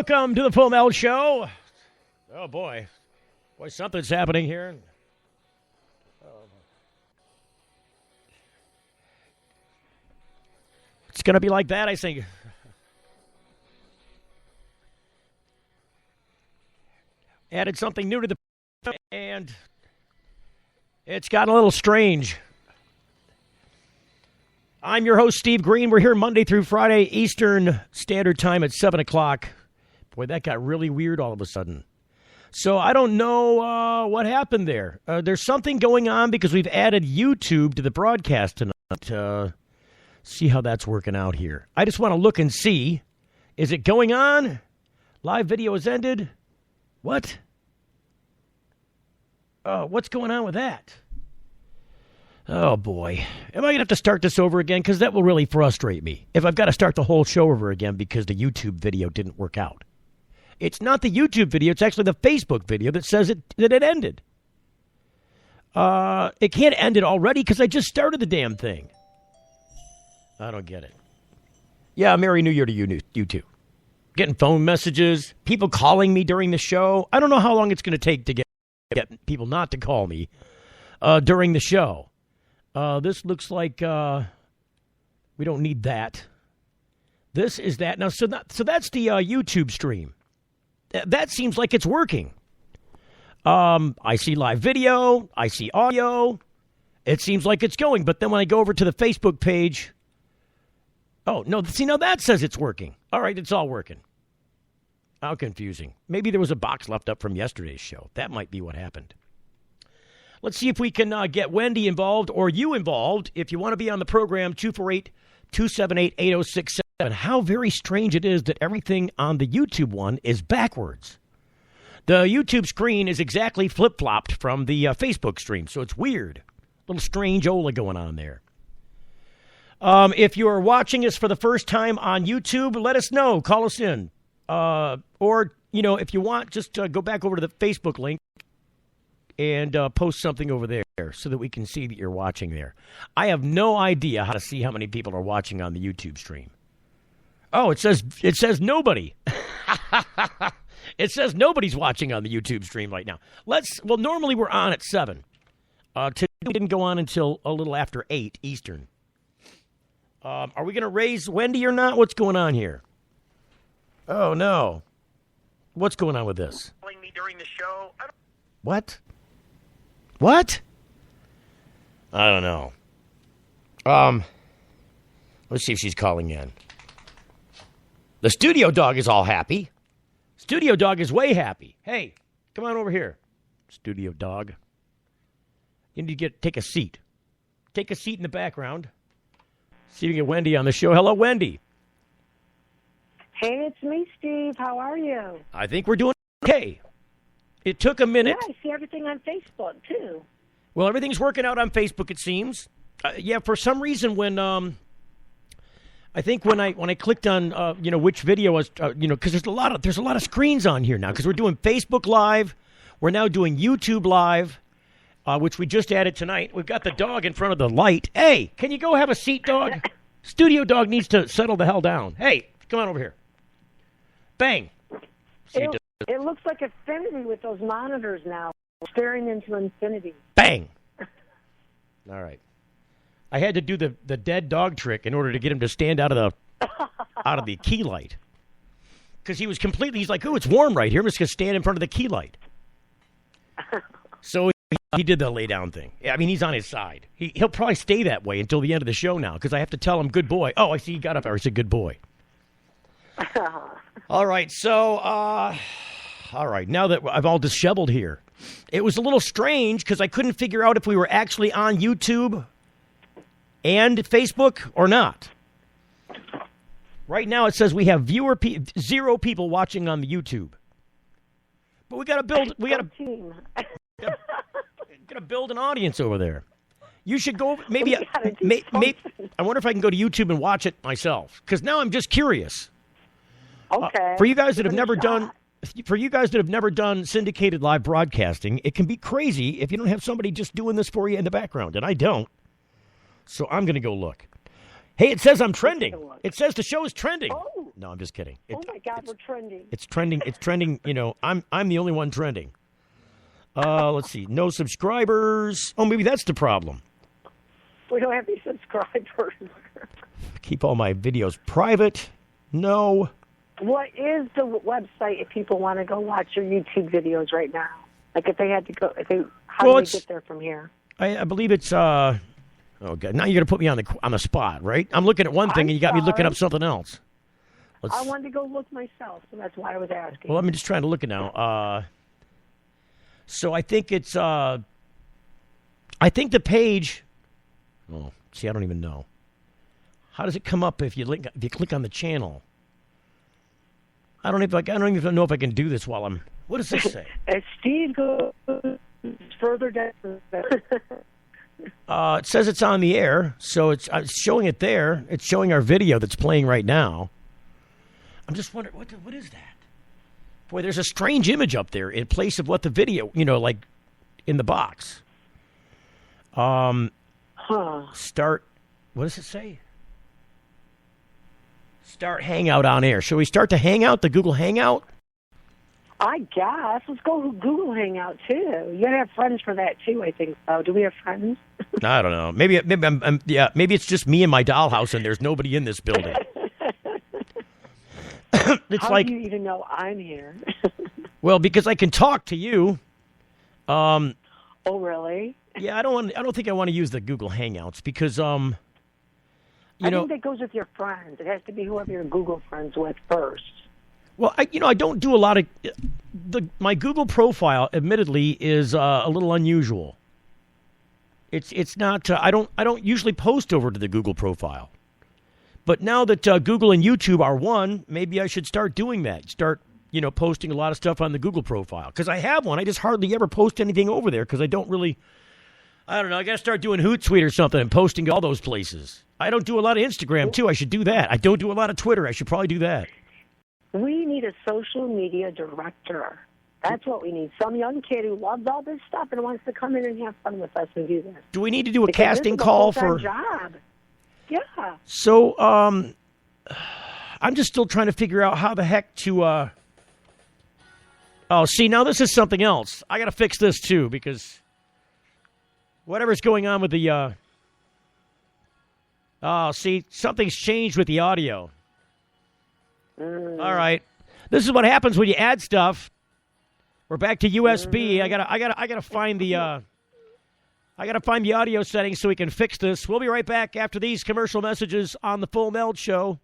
welcome to the Full Mel Show. Oh, boy. Boy, something's happening here. It's going to be like that, I think. Added something new to the... and it's gotten a little strange. I'm your host, Steve Green. We're here Monday through Friday, Eastern Standard Time at 7 o'clock. Boy, that got really weird all of a sudden. So I don't know what happened there. There's something going on because we've added YouTube to the broadcast tonight. See how that's working out here. I just want to look and see. Is it going on? Live video has ended. What? What's going on with that? Oh, boy. Am I going to have to start this over again? Because that will really frustrate me if I've got to start the whole show over again because the YouTube video didn't work out. It's not the YouTube video. It's actually the Facebook video that says that it ended. It can't end it already because I just started the damn thing. I don't get it. Yeah, Merry New Year to you too. Getting phone messages, people calling me during the show. I don't know how long it's going to take to get people not to call me during the show. This looks like we don't need that. This is that. Now, so that's the YouTube stream. That seems like it's working. I see live video. I see audio. It seems like it's going. But then when I go over to the Facebook page, oh, no, see, now that says it's working. All right, it's all working. How confusing. Maybe there was a box left up from yesterday's show. That might be what happened. Let's see if we can get Wendy involved or you involved. If you want to be on the program, 248-278-8067. How very strange it is that everything on the YouTube one is backwards. The YouTube screen is exactly flip-flopped from the Facebook stream, so it's weird. Little strange Ola going on there. If you are watching us for the first time on YouTube, let us know. Call us in. Or, if you want, just go back over to the Facebook link and post something over there so that we can see that you're watching there. I have no idea how to see how many people are watching on the YouTube stream. Oh, it says nobody. It says nobody's watching on the YouTube stream right now. Normally we're on at 7. Today we didn't go on until a little after 8 Eastern. Are we going to raise Wendy or not? What's going on here? Oh, no. What's going on with this? Calling me during the show. What? What? I don't know. Let's see if she's calling in. The studio dog is all happy. Studio dog is way happy. Hey, come on over here. Studio dog. You need to take a seat. Take a seat in the background. See if we can get Wendy on the show. Hello, Wendy. Hey, it's me, Steve. How are you? I think we're doing okay. It took a minute. Yeah, I see everything on Facebook, too. Well, everything's working out on Facebook, it seems. For some reason, when I clicked on which video was because there's a lot of screens on here now because we're doing Facebook Live, we're now doing YouTube Live, which we just added tonight. We've got the dog in front of the light. Hey, can you go have a seat, dog? Studio dog needs to settle the hell down. Hey, come on over here. Bang. It looks like infinity with those monitors now, staring into infinity. Bang. All right. I had to do the dead dog trick in order to get him to stand out of the key light. Because he's like, oh, it's warm right here. I'm just going to stand in front of the key light. So he did the lay down thing. I mean, he's on his side. He'll probably stay that way until the end of the show now because I have to tell him, good boy. Oh, I see he got up there. I said, good boy. All right. So, all right. Now that I've all disheveled here, it was a little strange because I couldn't figure out if we were actually on YouTube and Facebook or not. Right now it says we have 0 people watching on the YouTube. But we got to build build an audience over there. You should go maybe I wonder if I can go to YouTube and watch it myself cuz now I'm just curious. Okay. For you guys that have never done syndicated live broadcasting, it can be crazy if you don't have somebody just doing this for you in the background, and I don't. So I'm going to go look. Hey, it says I'm trending. Take a look. It says the show is trending. Oh. No, I'm just kidding. Oh my God, we're trending. It's trending. It's trending. You know, I'm the only one trending. Let's see. No subscribers. Oh, maybe that's the problem. We don't have any subscribers. Keep all my videos private. No. What is the website if people want to go watch your YouTube videos right now? Like if they had to go, how do they get there from here? I believe it's oh God, now you're gonna put me on the spot, right? I'm looking at one thing and you got me looking up something else. I wanted to go look myself, so that's why I was asking. Well, I'm just trying to look it now. So I think it's I think the page. Oh, see, I don't even know. How does it come up if you click on the channel? I don't even know if I can do this while I'm. What does this say? As Steve goes further down. It says it's on the air, so it's showing it there. It's showing our video that's playing right now. I'm just wondering, what is that? Boy, there's a strange image up there in place of what the video, like in the box. Start, what does it say? Start Hangout on air. Shall we start the Hangout, the Google Hangout? I guess. Let's go Google Hangout, too. You got to have friends for that, too, I think so. Do we have friends? I don't know. Maybe maybe it's just me and my dollhouse and there's nobody in this building. It's How like, do you even know I'm here? well, because I can talk to you. Oh, really? Yeah, I don't think I want to use the Google Hangouts because I think that goes with your friends. It has to be whoever you're Google friends with first. Well, I don't do a lot of my Google profile. Admittedly, is a little unusual. It's not. I don't usually post over to the Google profile, but now that Google and YouTube are one, maybe I should start doing that. Start posting a lot of stuff on the Google profile because I have one. I just hardly ever post anything over there because I don't really. I don't know. I got to start doing Hootsuite or something and posting to all those places. I don't do a lot of Instagram too. I should do that. I don't do a lot of Twitter. I should probably do that. We need a social media director. That's what we need. Some young kid who loves all this stuff and wants to come in and have fun with us and do this. Do we need to do a because casting this is call a full-time for? job. Yeah. So, I'm just still trying to figure out how the heck to. Oh, see, now this is something else. I got to fix this too because whatever's going on with the. Oh, see, something's changed with the audio. All right, this is what happens when you add stuff. We're back to USB. I gotta find the. I gotta find the audio settings so we can fix this. We'll be right back after these commercial messages on the Full Meld Show.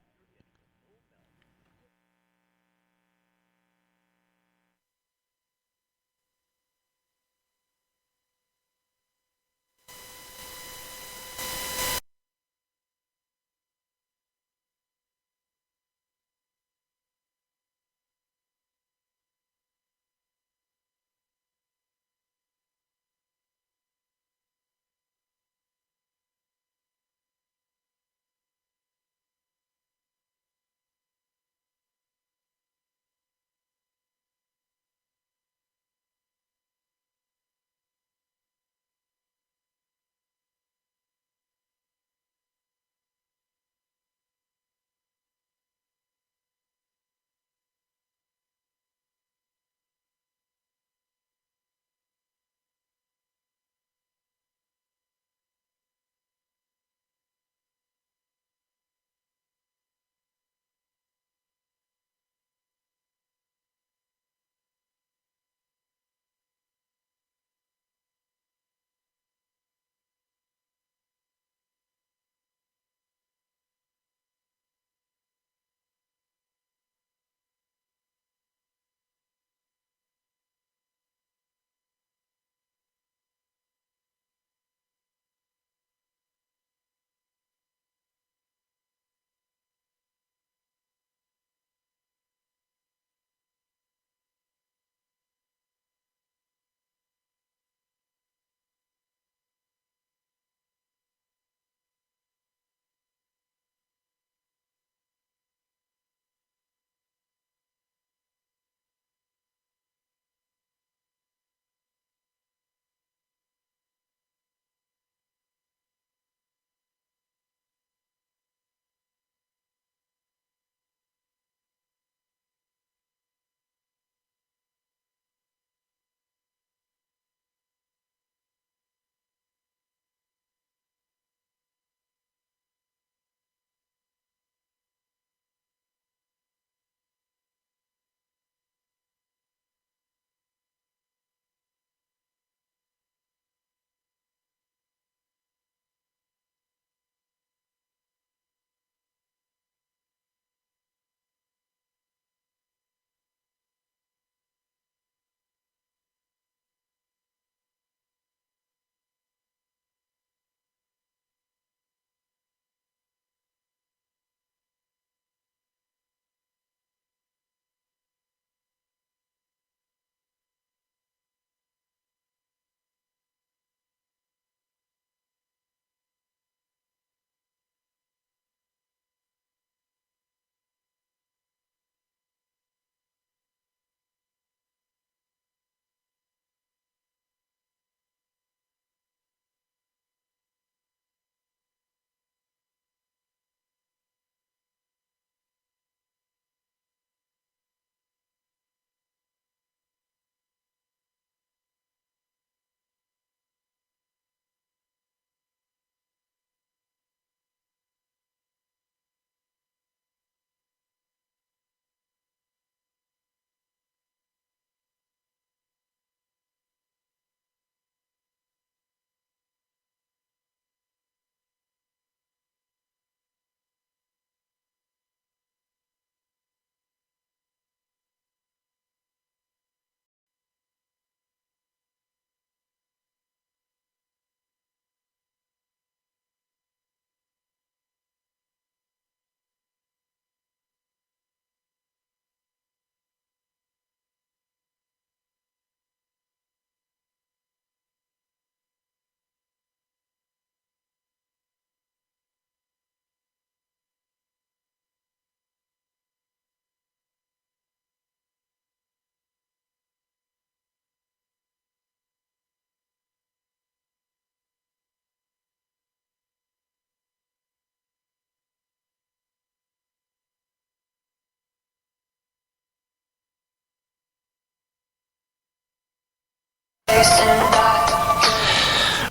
All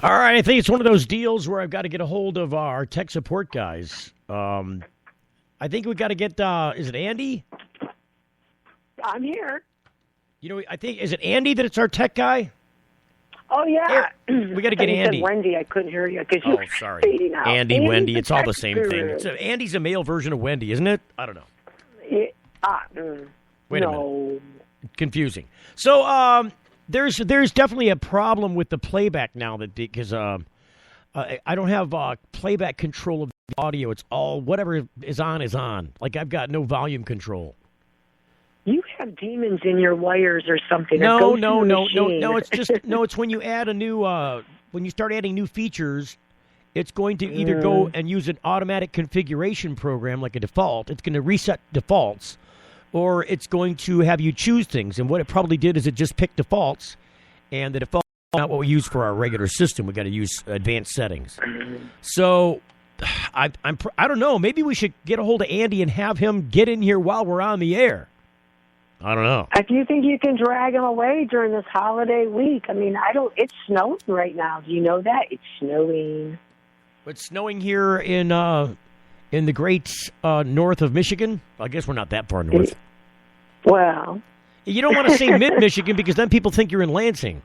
right, I think it's one of those deals where I've got to get a hold of our tech support guys. I think we got to get, is it Andy? I'm here. You know, I think, is it Andy that it's our tech guy? Oh, yeah. We got to get Andy. Said Wendy, I couldn't hear you. Oh, sorry. Andy, Wendy, it's all the same thing. Andy's a male version of Wendy, isn't it? I don't know. Wait a minute. Confusing. So, there's definitely a problem with the playback now because I don't have playback control of the audio. It's all whatever is on. Like I've got no volume control. You have demons in your wires or something. No. It's just It's when you add a new when you start adding new features, it's going to either go and use an automatic configuration program like a default. It's going to reset defaults, or it's going to have you choose things. And what it probably did is it just picked defaults, and the default is not what we use for our regular system. We got to use advanced settings. So I don't know. Maybe we should get a hold of Andy and have him get in here while we're on the air. I don't know. If you think you can drag him away during this holiday week, I mean, it's snowing right now. Do you know that? It's snowing. It's snowing here in the great north of Michigan. I guess we're not that far north. Well. You don't want to say mid-Michigan because then people think you're in Lansing.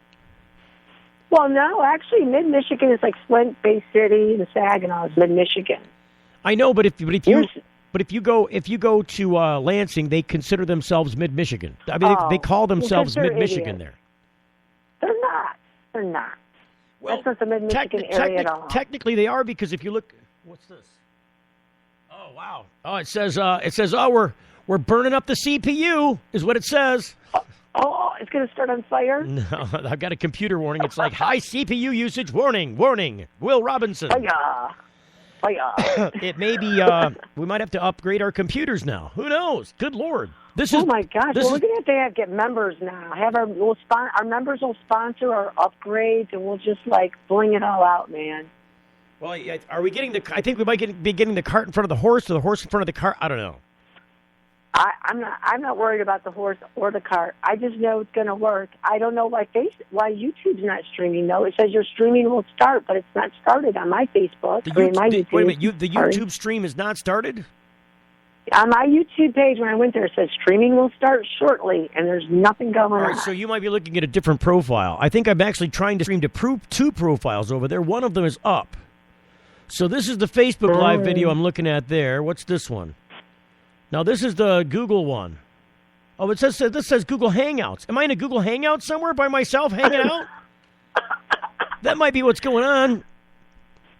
Well, no, actually, mid-Michigan is like Flint, Bay City, and Saginaw is mid-Michigan. I know, but if you go to Lansing, they consider themselves mid-Michigan. I mean, they call themselves mid-Michigan there. They're not. Well, that's not the mid-Michigan area at all. Technically, they are because if you look, what's this? Oh wow! Oh, it says we're burning up the CPU is what it says. Oh, it's going to start on fire? No, I've got a computer warning. It's like high CPU usage warning. Will Robinson. Fire. It may be, we might have to upgrade our computers now. Who knows? Good Lord. Oh, my gosh. Well, we're going to have to get members now. Our members will sponsor our upgrades, and we'll just, bling it all out, man. Well, are we getting I think we might be getting the cart in front of the horse or the horse in front of the cart. I don't know. I'm not worried about the horse or the cart. I just know it's going to work. I don't know why YouTube's not streaming, though. It says your streaming will start, but it's not started on my Facebook. Wait a minute, the YouTube stream is not started? On my YouTube page, when I went there, it says streaming will start shortly, and there's nothing going on. All right, so you might be looking at a different profile. I think I'm actually trying to stream to two profiles over there. One of them is up. So this is the Facebook Live video I'm looking at there. What's this one? Now, this is the Google one. Oh, this says Google Hangouts. Am I in a Google Hangout somewhere by myself hanging out? That might be what's going on.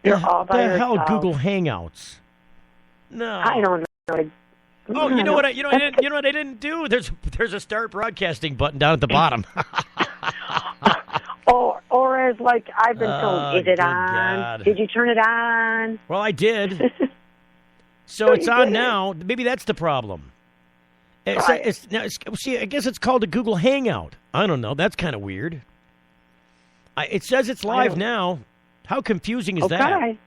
You're all by yourself. The hell, Google Hangouts? No, I don't know. Oh, you know what I didn't do? There's a start broadcasting button down at the bottom. or as I've been told, is it on? God. Did you turn it on? Well, I did. So it's on now. Maybe that's the problem. See, I guess it's called a Google Hangout. I don't know. That's kind of weird. It says it's live now. How confusing is that?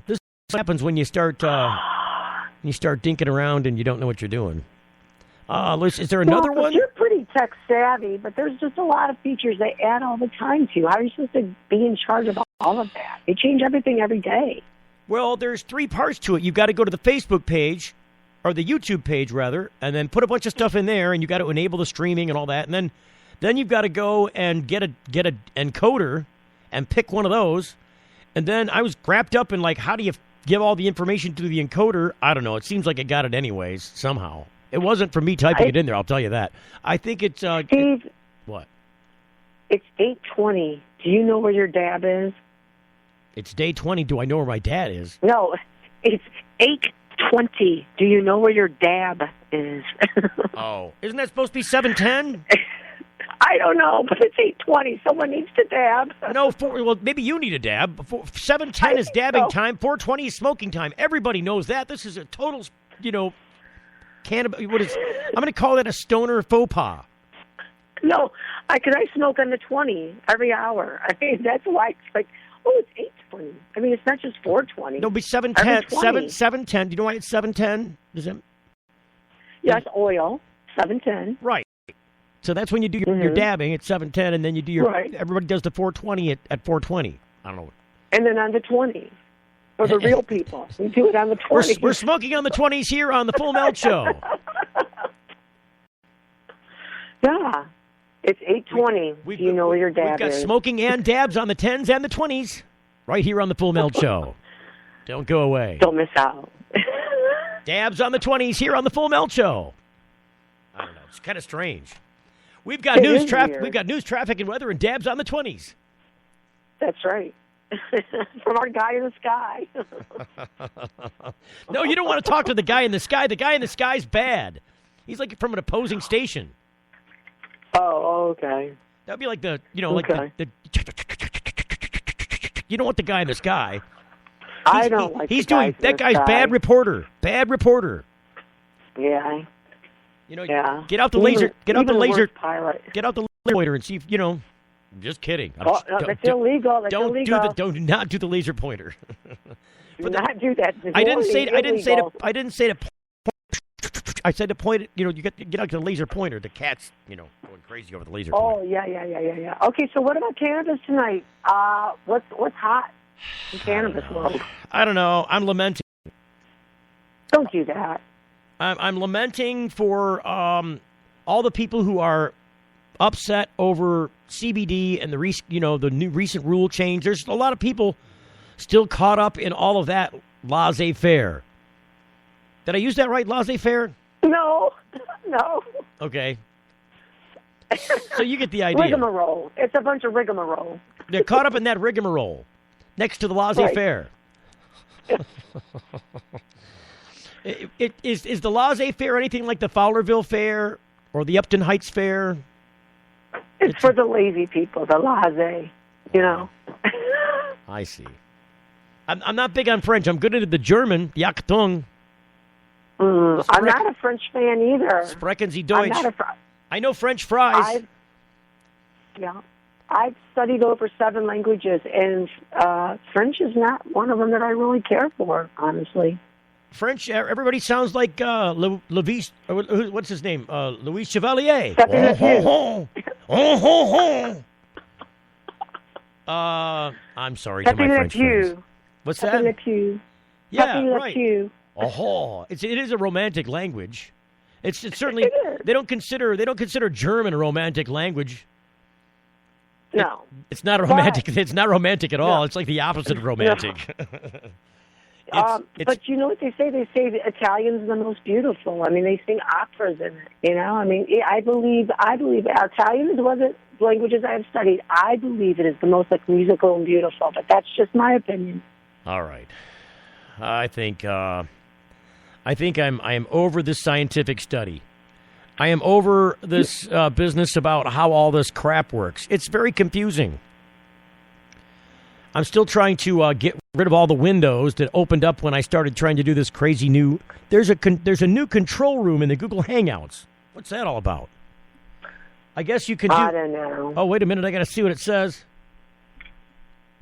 This happens when you start dinking around and you don't know what you're doing. Is there another one? You're pretty tech savvy, but there's just a lot of features they add all the time to you. How are you supposed to be in charge of all of that? They change everything every day. Well, there's three parts to it. You've got to go to the Facebook page, or the YouTube page, rather, and then put a bunch of stuff in there, and you've got to enable the streaming and all that. And then you've got to go and get an encoder and pick one of those. And then I was wrapped up in, how do you give all the information to the encoder? I don't know. It seems like it got it anyways, somehow. It wasn't from me typing it in there, I'll tell you that. I think it's... Steve, what? It's 8:20. Do you know where your dab is? It's day 20. Do I know where my dad is? No, it's 8:20. Do you know where your dab is? Oh, isn't that supposed to be 7:10? I don't know, but it's 8:20. Someone needs to dab. No, well, maybe you need a dab. 7:10 is dabbing time. 4:20 is smoking time. Everybody knows that. This is a total, cannabis. I'm going to call that a stoner faux pas. No, because I smoke on the 20 every hour. I mean, that's why it's it's 8:20. I mean, it's not just 4:20. No, but 7:10. 7:10. Do you know why it's 7:10? Yes, oil. 7:10. Right. So that's when you do your dabbing at 7:10, and then you do your. Right. Everybody does the 420 at 4:20. I don't know. And then on the 20. For the real people. We do it on the 20. We're smoking on the 20s here on the Full Melt Show. Yeah. It's 8:20. Do you know where your dab We've got is? smoking and dabs on the 10s and the 20s right here on the Full Melt Show. Don't go away. Don't miss out. Dabs on the 20s here on the Full Melt Show. I don't know. It's kind of strange. We've got news traffic and weather and dabs on the 20s. That's right. From our guy in the sky. No, you don't want to talk to the guy in the sky. The guy in the sky's bad. He's like from an opposing station. Oh, okay. That'd be like the you don't want the guy in the sky. I don't like he's the doing that guy's sky. bad reporter. Bad reporter. Yeah. Yeah. Get out the laser. Get out the laser. Pilot. Get out the laser pointer and see if I'm just kidding. That's illegal. That's illegal. Do not do the laser pointer. Do not do that. I didn't say to. I said to point it. You get out the laser pointer. The cat's going crazy over the laser pointer. Oh yeah. Okay, so what about cannabis tonight? What's hot in cannabis world? I don't know. I'm lamenting. Don't do that. I'm lamenting for all the people who are upset over CBD and the new recent rule change. There's a lot of people still caught up in all of that laissez-faire. Did I use that right, laissez-faire? No. Okay. So you get the idea. Rigmarole. It's a bunch of rigmarole. They're caught up in that rigmarole next to the laissez-faire. Right. Is the laissez-faire anything like the Fowlerville Fair or the Upton Heights Fair? It's for the lazy people, the laissez, I see. I'm not big on French. I'm good into the German, the Achtung. I'm not a French fan either. Sprechen Sie Deutsch. I know French fries. I've studied over 7 languages, and French is not one of them that I really care for, honestly. French, everybody sounds like Louis, what's his name? Louis Chevalier. I'm sorry to my French friends. What's that? Yeah, right. It is a romantic language. It's certainly they don't consider German a romantic language. No, it's not romantic. It's not romantic at all. No. It's like the opposite of romantic. No. But you know what they say? They say the Italian's the most beautiful. I mean, they sing operas in it. I mean, I believe Italian is one of the languages I have studied. I believe it is the most musical and beautiful. But that's just my opinion. All right, I think I am over this scientific study. I am over this business about how all this crap works. It's very confusing. I'm still trying to get rid of all the windows that opened up when I started trying to do this crazy new... There's a new control room in the Google Hangouts. What's that all about? I guess you can do... I don't know. Oh, wait a minute. I got to see what it says.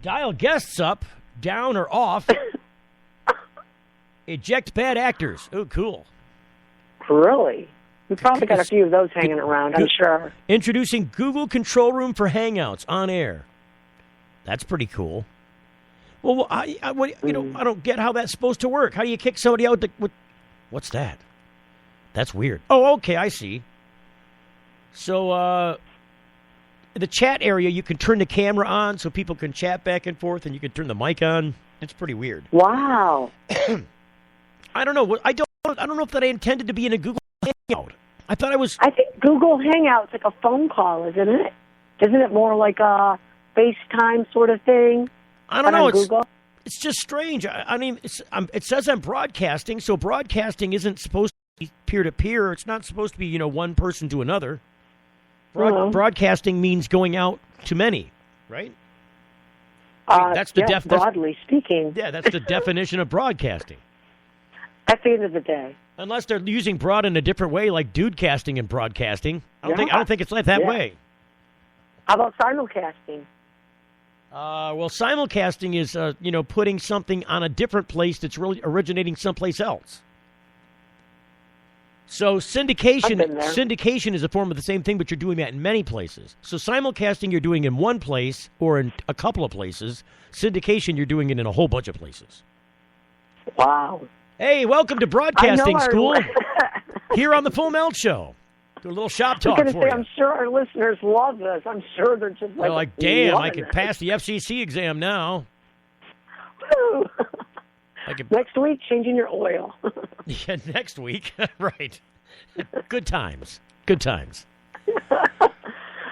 Dial guests up, down, or off. Eject bad actors. Oh, cool. Really? We probably got a few of those hanging around, I'm sure. Introducing Google Control Room for Hangouts on air. That's pretty cool. Well, I don't get how that's supposed to work. How do you kick somebody out? What's that? That's weird. Oh, okay, I see. So, the chat area, you can turn the camera on so people can chat back and forth, and you can turn the mic on. It's pretty weird. Wow. I don't know. I don't know if that I intended to be in a Google Hangout. I thought I was. I think Google Hangout's like a phone call, isn't it? Isn't it more like a FaceTime sort of thing? I don't know. Google? It's just strange. I mean, it says I'm broadcasting, so broadcasting isn't supposed to be peer-to-peer. It's not supposed to be, one person to another. Broadcasting means going out to many, right? That's the broadly speaking. Yeah, that's the definition of broadcasting. At the end of the day. Unless they're using broad in a different way, like dude casting and broadcasting. I don't think it's like that way. How about simulcasting? Well, simulcasting is, putting something on a different place that's really originating someplace else. So I've been there. syndication is a form of the same thing, but you're doing that in many places. So simulcasting you're doing in one place or in a couple of places. Syndication you're doing it in a whole bunch of places. Wow. Hey, welcome to broadcasting school I here on the Full Melt Show. Do a little shop was talk going to for say, you. I'm sure our listeners love this. I'm sure they're just They're like, damn, I loving could it. pass the FCC exam now. Woo. I could, Next week, changing your oil. yeah, next week, right? Good times. Good times.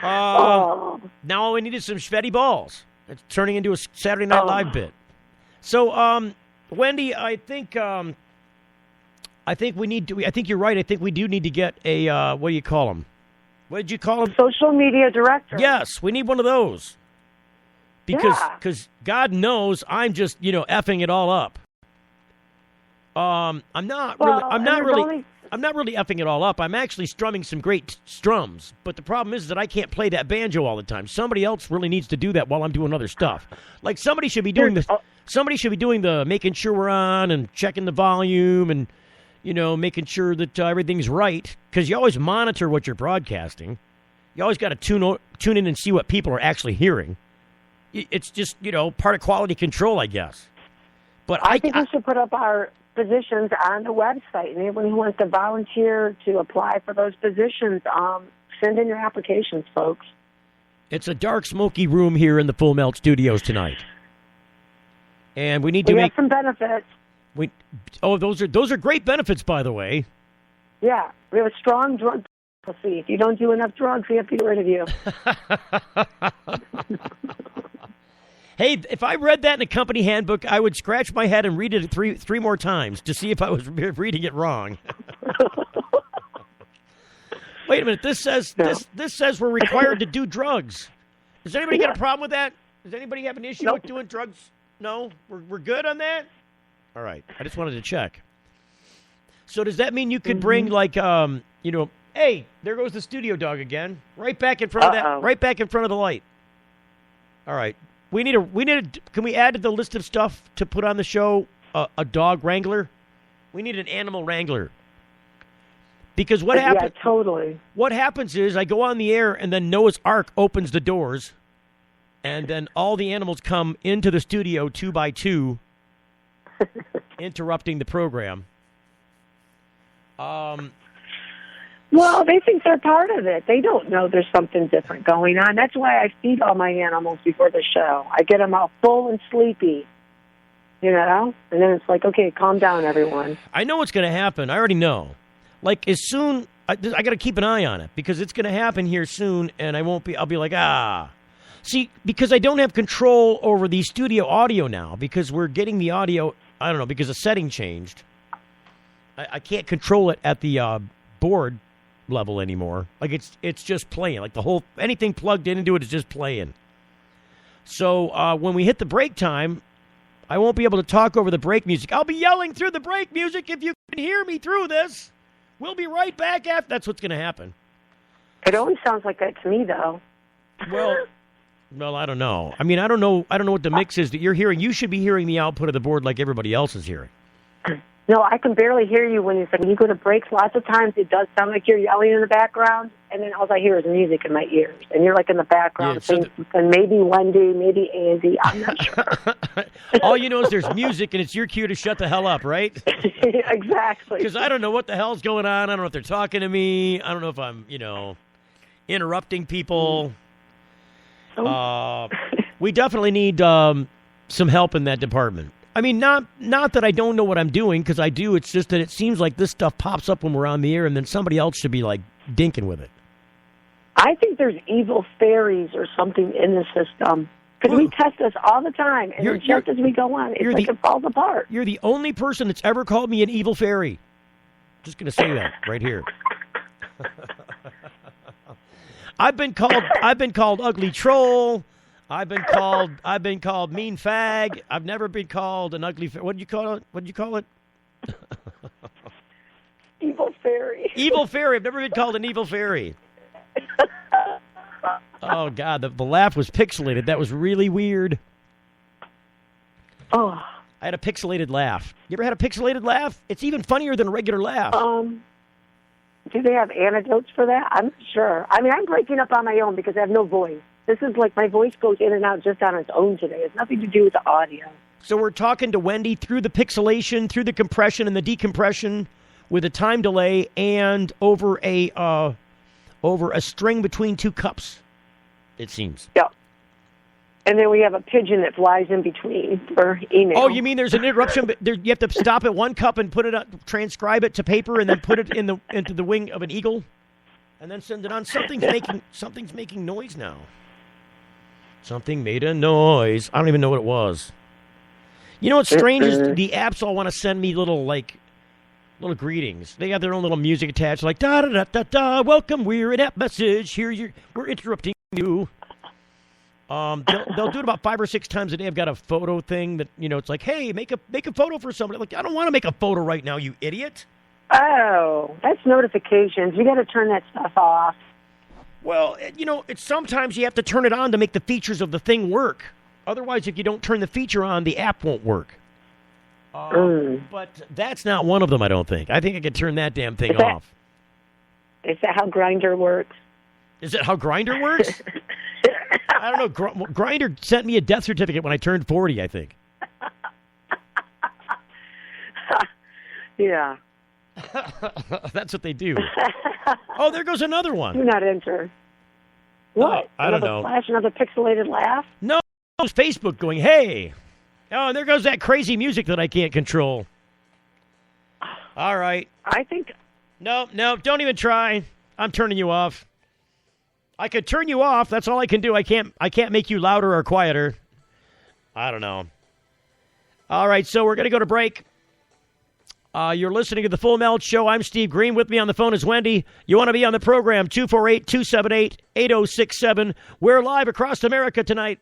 Oh. Now all we need is some Schvetty balls. It's turning into a Saturday Night Live bit. So, Wendy, I think we need to. I think you're right. I think we do need to get a what do you call them? What did you call them? Social media director. Yes, we need one of those. Because Yeah. God knows I'm just effing it all up. I'm not really. I'm not really effing it all up. I'm actually strumming some great strums, but the problem is that I can't play that banjo all the time. Somebody else really needs to do that while I'm doing other stuff. Like somebody should be doing the making sure we're on and checking the volume and making sure that everything's right, because you always monitor what you're broadcasting. You always got to tune in and see what people are actually hearing. It's just part of quality control, I guess. But I think we should put up our positions on the website, and anyone who wants to volunteer to apply for those positions, send in your applications, folks. It's a dark, smoky room here in the Full Melt Studios tonight, and we need to have some benefits. Those are great benefits, by the way. Yeah, we have a strong drug policy. If you don't do enough drugs, we have to get rid of you. Hey, if I read that in a company handbook, I would scratch my head and read it three more times to see if I was reading it wrong. Wait a minute. This says this says we're required to do drugs. Does anybody got a problem with that? Does anybody have an issue with doing drugs? No, we're good on that. All right. I just wanted to check. So does that mean you could bring hey, there goes the studio dog again, right back in front of that, right back in front of the light. All right. Can we add to the list of stuff to put on the show a dog wrangler? We need an animal wrangler. Because what happens? Yeah, totally. What happens is I go on the air and then Noah's Ark opens the doors, and then all the animals come into the studio 2 by 2, interrupting the program. Well, they think they're part of it. They don't know there's something different going on. That's why I feed all my animals before the show. I get them all full and sleepy, and then it's like, okay, calm down, everyone. I know what's going to happen. I already know. Like, as soon, I got to keep an eye on it, because it's going to happen here soon, and I'll be like, See, because I don't have control over the studio audio now, because we're getting the audio, I don't know, because the setting changed. I can't control it at the board level anymore. Like it's just playing. Like anything plugged into it is just playing. So when we hit the break time, I won't be able to talk over the break music. I'll be yelling through the break music if you can hear me through this. We'll be right back after. That's what's going to happen. It always sounds like that to me, though. Well, I don't know. I mean, I don't know what the mix is that you're hearing. You should be hearing the output of the board like everybody else is hearing. No, I can barely hear you when you go to breaks. Lots of times it does sound like you're yelling in the background, and then all I hear is music in my ears. And you're like in the background, and maybe Wendy, maybe Andy, I'm not sure. All you know is there's music, and it's your cue to shut the hell up, right? Exactly. Because I don't know what the hell's going on. I don't know if they're talking to me. I don't know if I'm, interrupting people. We definitely need some help in that department. I mean, not that I don't know what I'm doing, because I do. It's just that it seems like this stuff pops up when we're on the air, and then somebody else should be, like, dinking with it. I think there's evil fairies or something in the system. Because we test this all the time, and then just as we go on, it's like it falls apart. You're the only person that's ever called me an evil fairy. Just going to say that right here. I've been called ugly troll. I've been called mean fag. I've never been called an ugly. What did you call it? Evil fairy. Evil fairy. I've never been called an evil fairy. Oh God, the laugh was pixelated. That was really weird. Oh. I had a pixelated laugh. You ever had a pixelated laugh? It's even funnier than a regular laugh. Do they have antidotes for that? I'm not sure. I mean, I'm breaking up on my own because I have no voice. This is like my voice goes in and out just on its own today. It's nothing to do with the audio. So we're talking to Wendy through the pixelation, through the compression and the decompression with a time delay and over a string between two cups, it seems. Yeah. And then we have a pigeon that flies in between for email. Oh, you mean there's an interruption, but you have to stop at one cup and put it transcribe it to paper, and then put it into the wing of an eagle, and then send it on. Something's making noise now. Something made a noise. I don't even know what it was. You know what's strange is the apps all want to send me little greetings. They have their own little music attached, like da da da da da. Welcome, we're an app message. We're interrupting you. They'll do it about 5 or 6 times a day. I've got a photo thing that it's like, hey, make a photo for somebody. Like, I don't want to make a photo right now, you idiot. Oh, that's notifications. You got to turn that stuff off. Well, it's sometimes you have to turn it on to make the features of the thing work. Otherwise, if you don't turn the feature on, the app won't work. But that's not one of them, I don't think. I think I could turn that damn thing off. Is that how Grindr works? Is that how Grindr works? I don't know. Grindr sent me a death certificate when I turned 40, I think. Yeah. That's what they do. Oh, there goes another one. Do not enter. What? I don't know. Flash, another pixelated laugh? No, it's Facebook going, hey. Oh, and there goes that crazy music that I can't control. All right. I think... No, don't even try. I'm turning you off. I could turn you off. That's all I can do. I can't make you louder or quieter. I don't know. All right, so we're going to go to break. You're listening to the Full Melt Show. I'm Steve Green. With me on the phone is Wendy. You want to be on the program, 248-278-8067. We're live across America tonight.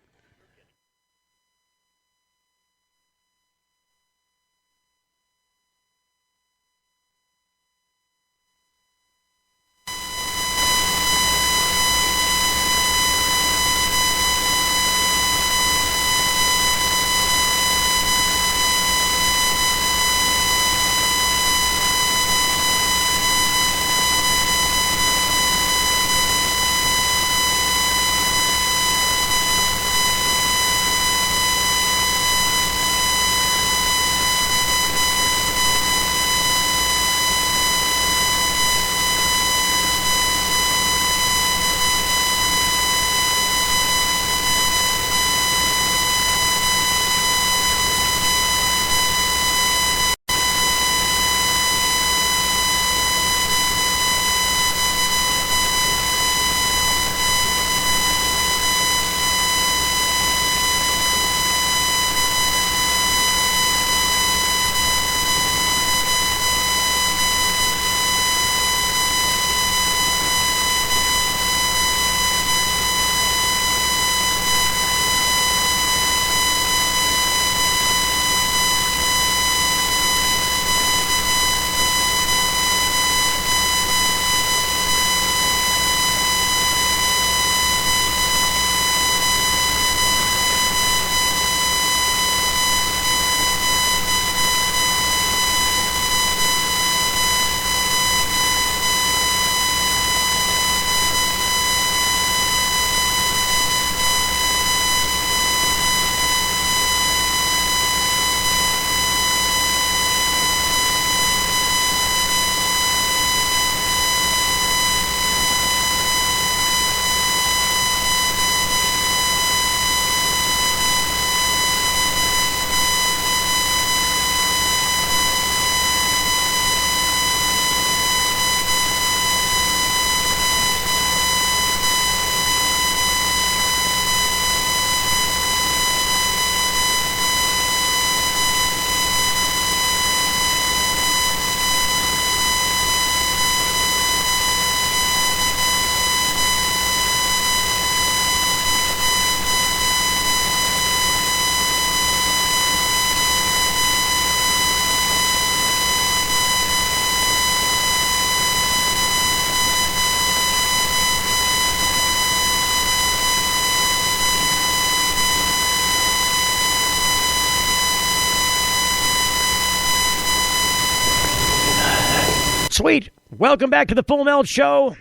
Sweet. Welcome back to the Full Melt Show.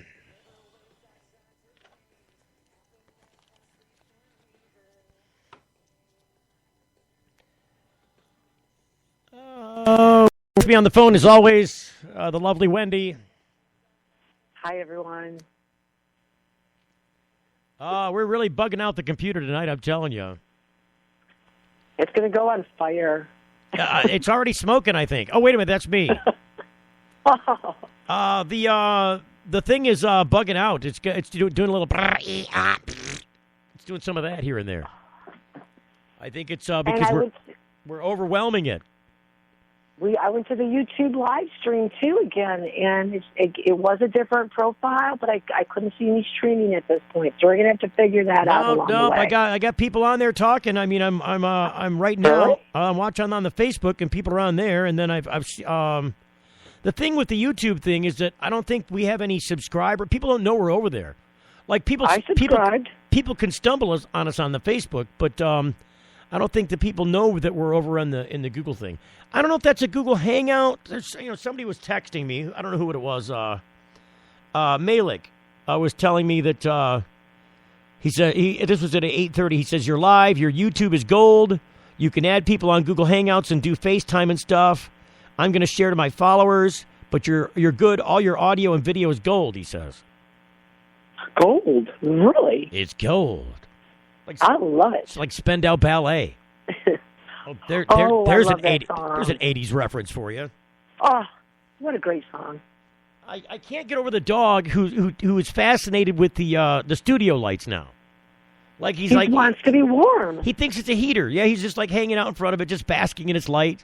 With me on the phone, as always, the lovely Wendy. Hi, everyone. We're really bugging out the computer tonight, I'm telling you. It's going to go on fire. It's already smoking, I think. Oh, wait a minute, that's me. The thing is bugging out. It's doing a little. It's doing some of that here and there. I think it's because we're overwhelming it. I went to the YouTube live stream too again, and it was a different profile, but I couldn't see any streaming at this point, so we're gonna have to figure that out along the way. I got people on there talking. I mean, I'm right now. Really? I'm watching on the Facebook, and people are on there, and then I've the thing with the YouTube thing is that I don't think we have any subscriber. People don't know we're over there. Like I subscribed. People can stumble on us on the Facebook, but I don't think the people know that we're over in the Google thing. I don't know if that's a Google Hangout. Somebody was texting me. I don't know who it was. Malik was telling me that he said this was at 8:30. He says you're live. Your YouTube is gold. You can add people on Google Hangouts and do FaceTime and stuff. I'm going to share to my followers, but you're good. All your audio and video is gold. He says. Gold, really? It's gold. I love it. It's like Spandau Ballet. There's an 80s reference for you. Oh, what a great song! I can't get over the dog who is fascinated with the studio lights now. Like he wants to be warm. He thinks it's a heater. Yeah, he's just like hanging out in front of it, just basking in its light.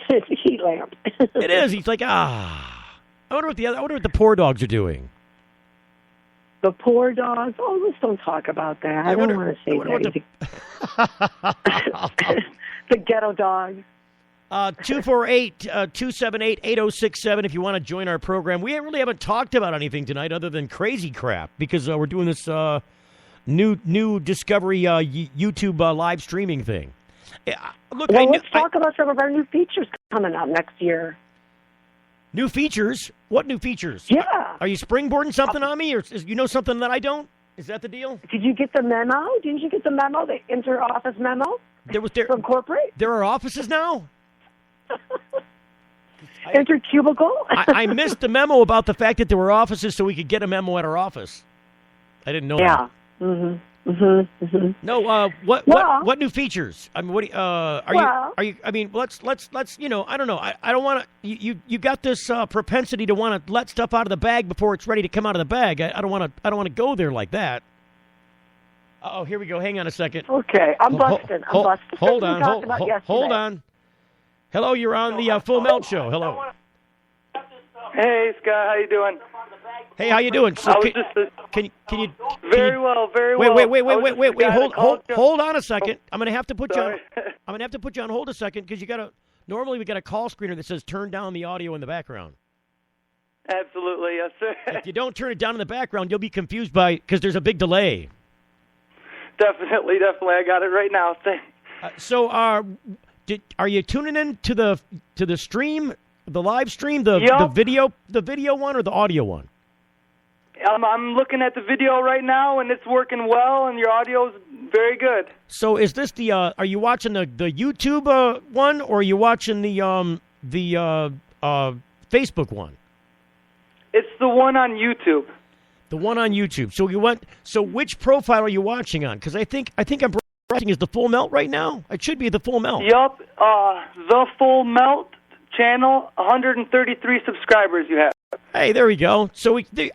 It's a heat lamp. It is. He's like, I wonder what the poor dogs are doing. The poor dogs. Oh, let's don't talk about that. I don't want to say that. The ghetto dogs. 248-278-8067 if you want to join our program. We really haven't talked about anything tonight other than crazy crap because we're doing this new Discovery YouTube live streaming thing. Look, let's talk about some of our new features coming up next year. New features? What new features? Yeah. Are you springboarding something on me, or you know something that I don't? Is that the deal? Did you get the memo? Didn't you get the memo, the inter-office memo from corporate? There are offices now? Inter-cubicle? I missed the memo about the fact that there were offices so we could get a memo at our office. I didn't know that. Yeah. Mm-hmm. Mm-hmm. Mm-hmm. No, what new features? I mean, are you? I mean, let's. I don't know. I don't want to. You got this propensity to want to let stuff out of the bag before it's ready to come out of the bag. I don't want to go there like that. Oh, here we go. Hang on a second. Okay, I'm busting. Hold on. Hello, you're on the Full Melt Show. Hello. Hey, Scott, how you doing? Hey, how you doing? So can you? Very well. Wait. Hold on a second. I'm gonna have to put you on. I'm gonna have to put you on hold a second because normally we got a call screener that says turn down the audio in the background. Absolutely, yes, sir. If you don't turn it down in the background, you'll be confused because there's a big delay. Definitely. I got it right now. So, are you tuning in to the stream, the live stream, the video one, or the audio one? I'm looking at the video right now, and it's working well, and your audio's very good. So, is this are you watching the YouTube one, or are you watching the Facebook one? It's the one on YouTube. The one on YouTube. So which profile are you watching on? Because I think I'm watching is the Full Melt right now. It should be the Full Melt. Yup. The Full Melt channel, 133 subscribers you have. Hey, there we go. So did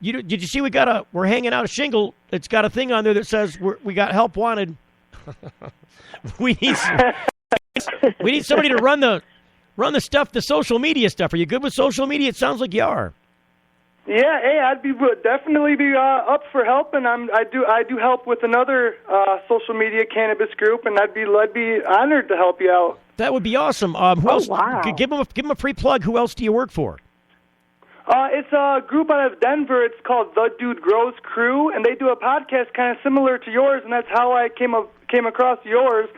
you see we're hanging out a shingle? It's got a thing on there that says we got help wanted. we need somebody to run the stuff, the social media stuff. Are you good with social media? It sounds like you are. Yeah, hey, I'd definitely be up for help, and I do help with another social media cannabis group, and I'd be honored to help you out. That would be awesome. Who else? Wow. Give them a free plug. Who else do you work for? It's a group out of Denver. It's called The Dude Grows Crew, and they do a podcast kind of similar to yours, and that's how I came across yours.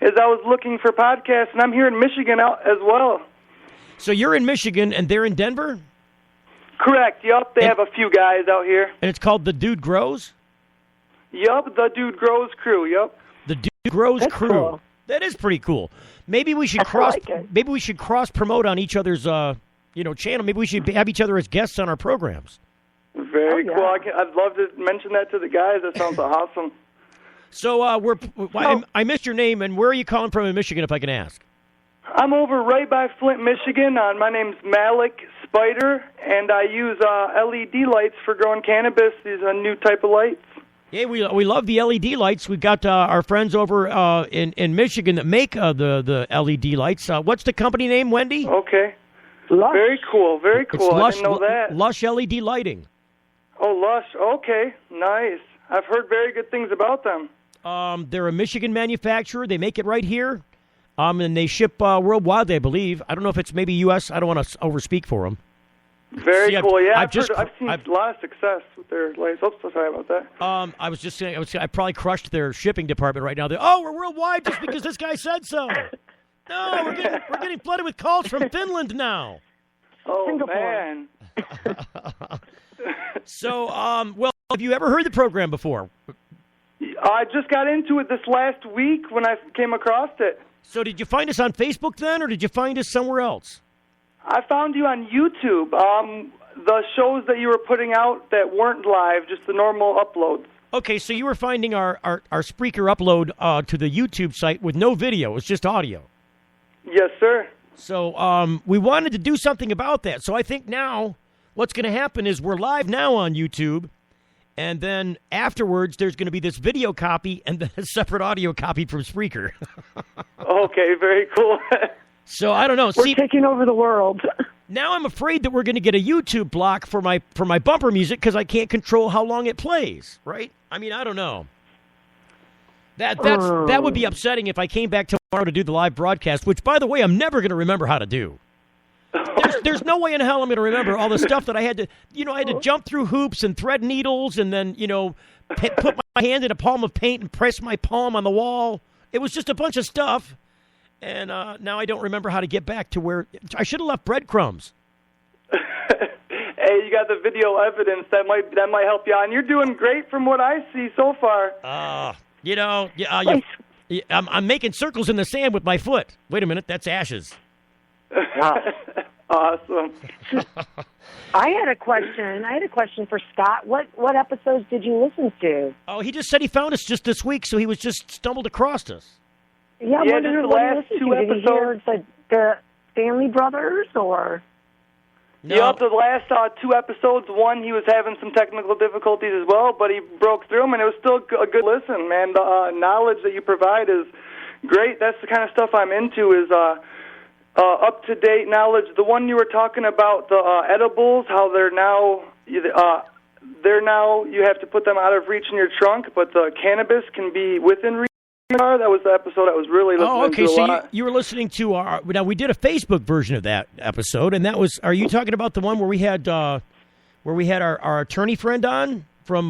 Is I was looking for podcasts, and I'm here in Michigan as well. So you're in Michigan, and they're in Denver? Correct. Yup. They have a few guys out here. And it's called The Dude Grows? Yup. The Dude Grows Crew. Yup. The Dude Grows That's Crew. cool. That is pretty cool. Maybe we should maybe we should cross promote on each other's channel. Maybe we should have each other as guests on our programs. Very cool. I'd love to mention that to the guys. That sounds awesome. So I missed your name, and where are you calling from in Michigan, if I can ask? I'm over right by Flint, Michigan. My name's Malik Spider, and I use LED lights for growing cannabis. These are a new type of lights. Yeah, we love the LED lights. We've got our friends over in Michigan that make the LED lights. What's the company name, Wendy? Okay. Lush. Very cool. Very It's cool. Lush, I didn't know that. Lush LED lighting. Oh, Lush. Okay. Nice. I've heard very good things about them. They're a Michigan manufacturer. They make it right here, and they ship worldwide, I believe. I don't know if it's maybe U.S. I don't want to overspeak for them. Very cool. I've seen I've- a lot of success with their lights. Oh, so sorry about that. I was just saying, I probably crushed their shipping department right now. We're worldwide just because this guy said so. No, we're getting flooded with calls from Finland now. Oh, Singapore. man. So, well, have you ever heard the program before? I just got into it this last week when I came across it. So did you find us on Facebook then, or did you find us somewhere else? I found you on YouTube. The shows that you were putting out that weren't live, just the normal uploads. Okay, so you were finding our Spreaker upload to the YouTube site with no video. It was just audio. Yes, sir. So we wanted to do something about that. So I think now what's going to happen is we're live now on YouTube, and then afterwards there's going to be this video copy and then a separate audio copy from Spreaker. Okay, very cool. So I don't know. We're taking over the world. Now I'm afraid that we're going to get a YouTube block for my bumper music because I can't control how long it plays, right? I mean, I don't know. That would be upsetting if I came back tomorrow to do the live broadcast, which, by the way, I'm never going to remember how to do. There's no way in hell I'm going to remember all the stuff that I had to jump through hoops and thread needles and then, put my hand in a palm of paint and press my palm on the wall. It was just a bunch of stuff. And now I don't remember how to get back to where I should have left breadcrumbs. Hey, you got the video evidence that might help you out. And you're doing great from what I see so far. I'm making circles in the sand with my foot. Wait a minute, that's ashes. Awesome. I had a question for Scott. What episodes did you listen to? Oh, he just said he found us just this week, so he was just stumbled across us. Yeah, just the last two Did he hear episodes. the Family Brothers or? No. Yep, the last two episodes, one, he was having some technical difficulties as well, but he broke through them, and it was still a good listen, man. The knowledge that you provide is great. That's the kind of stuff I'm into is up-to-date knowledge. The one you were talking about, the edibles, how they're now you have to put them out of reach in your trunk, but the cannabis can be within reach. That was the episode I was really listening to a lot. So you were listening to now we did a Facebook version of that episode, and that was, are you talking about the one where we had our attorney friend on from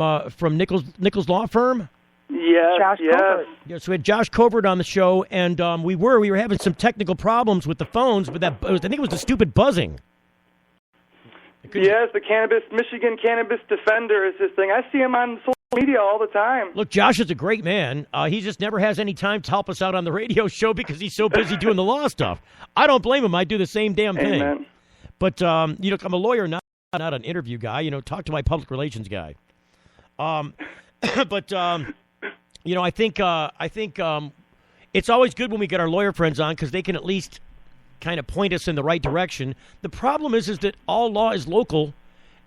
Nichols Law Firm? Yes, Josh Covert. Yeah, so we had Josh Covert on the show, and we were having some technical problems with the phones, but I think it was the stupid buzzing. Yes, the Michigan Cannabis Defender is his thing. I see him on social media all the time. Look, Josh is a great man. He just never has any time to help us out on the radio show because he's so busy doing the law stuff. I don't blame him. I do the same damn thing. Amen. But, I'm a lawyer, not an interview guy. Talk to my public relations guy. But I think it's always good when we get our lawyer friends on because they can at least kind of point us in the right direction. The problem is that all law is local,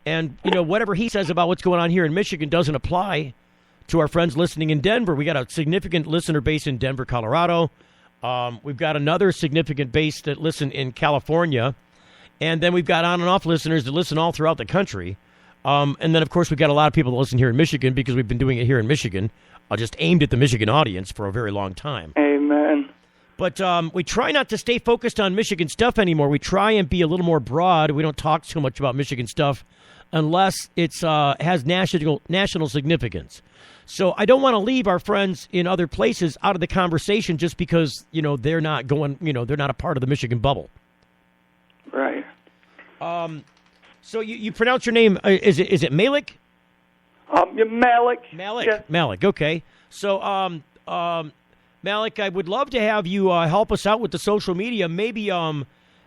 and whatever he says about what's going on here in Michigan doesn't apply to our friends listening in Denver. We got a significant listener base in Denver, Colorado. We've got another significant base that listen in California, and then we've got on and off listeners that listen all throughout the country. And then, of course, we've got a lot of people that listen here in Michigan because we've been doing it here in Michigan, just aimed at the Michigan audience for a very long time. Amen. But we try not to stay focused on Michigan stuff anymore. We try and be a little more broad. We don't talk too much about Michigan stuff unless it has national significance. So I don't want to leave our friends in other places out of the conversation just because, they're not going, they're not a part of the Michigan bubble. Right. So you pronounce your name, is it Malik? Malik. Malik. Yeah. Malik. Okay. So Malik, I would love to have you help us out with the social media. Maybe on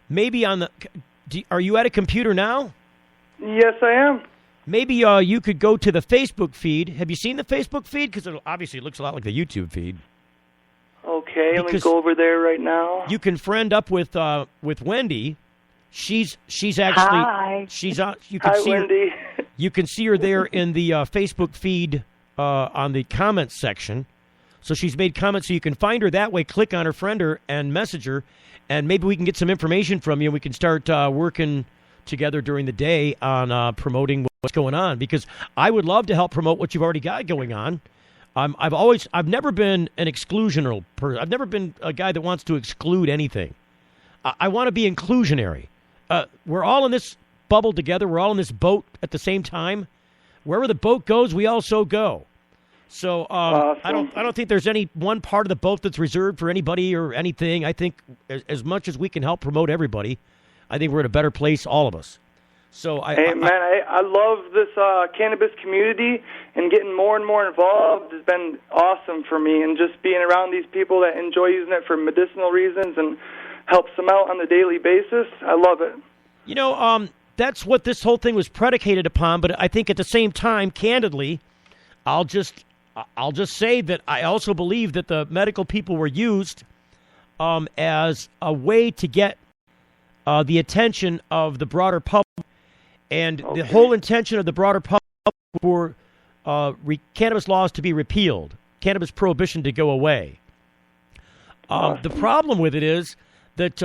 the. Are you at a computer now? Yes, I am. Maybe you could go to the Facebook feed. Have you seen the Facebook feed? Because obviously it looks a lot like the YouTube feed. Okay, let me go over there right now. You can friend up with Wendy. She's actually Hi. she's on. You can Hi, see Wendy. her, you can see her there in the Facebook feed on the comments section. So she's made comments, so you can find her that way. Click on her, friend her, and message her, and maybe we can get some information from you. And we can start working together during the day on promoting what's going on, because I would love to help promote what you've already got going on. I've never been an exclusional person. I've never been a guy that wants to exclude anything. I want to be inclusionary. We're all in this bubble together. We're all in this boat at the same time. Wherever the boat goes, we also go. So Awesome. I don't think there's any one part of the boat that's reserved for anybody or anything. I think as much as we can help promote everybody, I think we're in a better place, all of us. So I love this cannabis community, and getting more and more involved has been awesome for me, and just being around these people that enjoy using it for medicinal reasons and helps them out on a daily basis. I love it. You know, that's what this whole thing was predicated upon, but I think at the same time, candidly, I'll just say that I also believe that the medical people were used as a way to get the attention of the broader public. And the whole intention of the broader public for cannabis laws to be repealed, cannabis prohibition to go away. The problem with it is that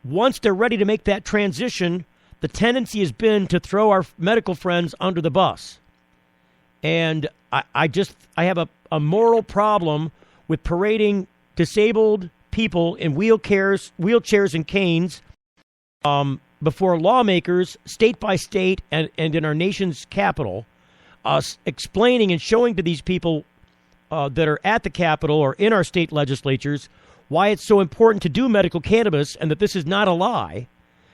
once they're ready to make that transition, the tendency has been to throw our medical friends under the bus. And I have a moral problem with parading disabled people in wheelchairs and canes before lawmakers, state by state, and in our nation's capital, explaining and showing to these people that are at the Capitol or in our state legislatures why it's so important to do medical cannabis and that this is not a lie,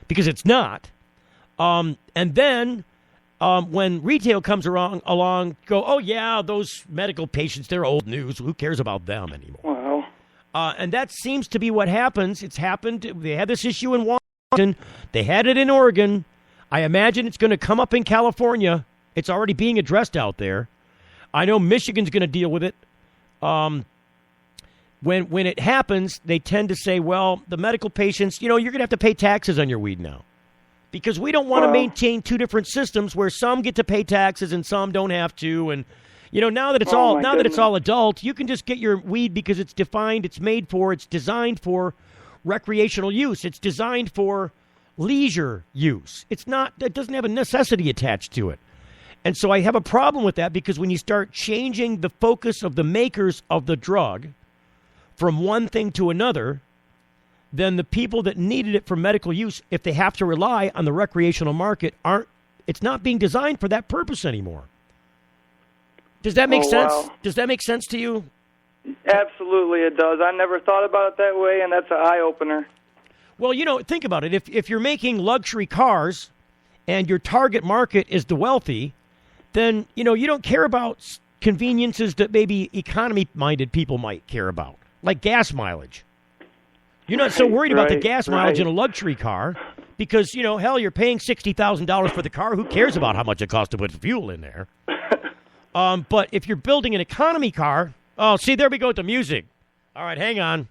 because it's not. And then when retail comes along, go, oh, yeah, those medical patients, they're old news. Who cares about them anymore? Wow. And that seems to be what happens. It's happened. They had this issue in Washington. They had it in Oregon. I imagine it's going to come up in California. It's already being addressed out there. I know Michigan's going to deal with it. When it happens, they tend to say, well, the medical patients, you're going to have to pay taxes on your weed now. Because we don't want to maintain two different systems where some get to pay taxes and some don't have to. And now that it's all adult, you can just get your weed because it's defined, it's made for, it's designed for recreational use. It's designed for leisure use. It doesn't have a necessity attached to it. And so I have a problem with that, because when you start changing the focus of the makers of the drug from one thing to another, then the people that needed it for medical use, if they have to rely on the recreational market, it's not being designed for that purpose anymore. Does that make sense? Wow. Does that make sense to you? Absolutely it does. I never thought about it that way, and that's an eye-opener. Well, think about it. If you're making luxury cars and your target market is the wealthy, then, you don't care about conveniences that maybe economy-minded people might care about, like gas mileage. You're not so worried about the gas mileage in a luxury car because, hell, you're paying $60,000 for the car. Who cares about how much it costs to put fuel in there? But if you're building an economy car, see, there we go with the music. All right, hang on.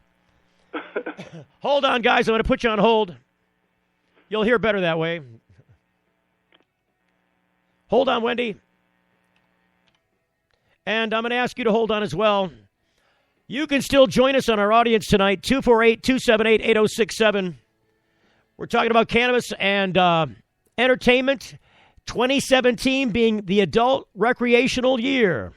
Hold on, guys. I'm going to put you on hold. You'll hear better that way. Hold on, Wendy. And I'm going to ask you to hold on as well. You can still join us on our audience tonight, 248-278-8067. We're talking about cannabis and entertainment, 2017 being the adult recreational year.